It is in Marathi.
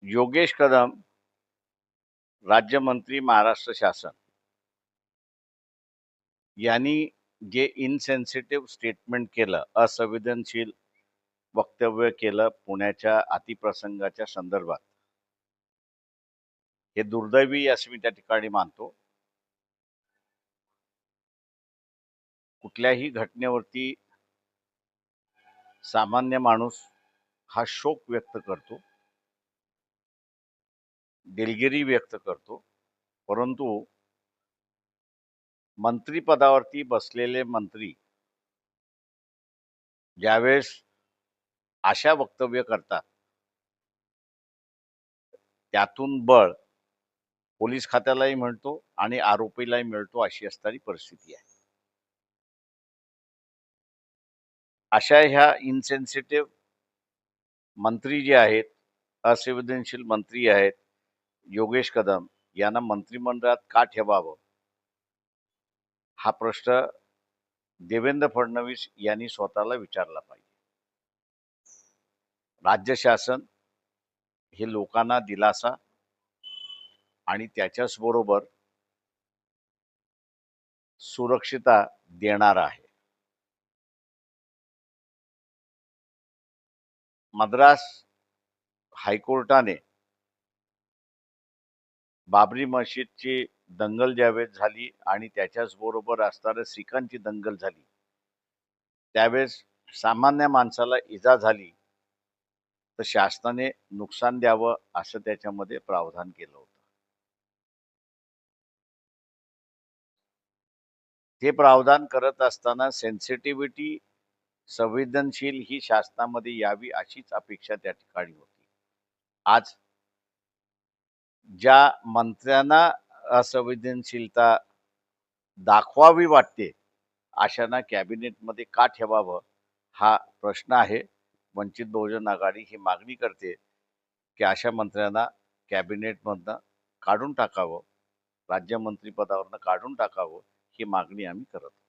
योगेश कदम राज्यमंत्री महाराष्ट्र शासन यांनी जे इनसेन्सिटिव्ह स्टेटमेंट केलं, असंवेदनशील वक्तव्य केलं पुण्याच्या अतिप्रसंगाच्या संदर्भात, हे दुर्दैवी असं मी त्या ठिकाणी मानतो. कुठल्याही घटनेवरती सामान्य माणूस हा शोक व्यक्त करतो, दिलगिरी व्यक्त करतो, परंतु मंत्रिपदावरती बसलेले मंत्री ज्यावेळेस अशा वक्तव्य करतात, त्यातून बळ पोलीस खात्यालाही मिळतो आणि आरोपीलाही मिळतो, अशी असणारी परिस्थिती आहे. अशा ह्या इनसेन्सिटिव्ह मंत्री जे आहेत, असंवेदनशील मंत्री आहेत, योगेश कदम यांना मंत्रिमंडळात का ठेवावं, हा प्रश्न देवेंद्र फडणवीस यांनी स्वतःला विचारला पाहिजे. राज्य शासन हे लोकांना दिलासा आणि त्याच्याच बरोबर सुरक्षितता देणार आहे. मद्रास हायकोर्टाने बाबरी मशीदची दंगल ज्यावेळेस झाली आणि त्याच्याच बरोबर असणाऱ्या सिखांची दंगल झाली, त्यावेळेस सामान्य माणसाला इजा झाली तर शासनाने नुकसान द्यावं असं त्याच्यामध्ये प्रावधान केलं होतं. ते प्रावधान करत असताना सेन्सिटिव्हिटी, संवेदनशील ही शासनामध्ये यावी अशीच अपेक्षा त्या ठिकाणी होती. आज ज्या मंत्र्यांना असंवेदनशीलता दाखवावी वाटते, अशांना कॅबिनेटमध्ये का ठेवावं, हा प्रश्न आहे. वंचित बहुजन आघाडी ही मागणी करते की अशा मंत्र्यांना कॅबिनेटमधनं काढून टाकावं, राज्यमंत्रीपदावरनं काढून टाकावं, ही मागणी आम्ही करत आहोत.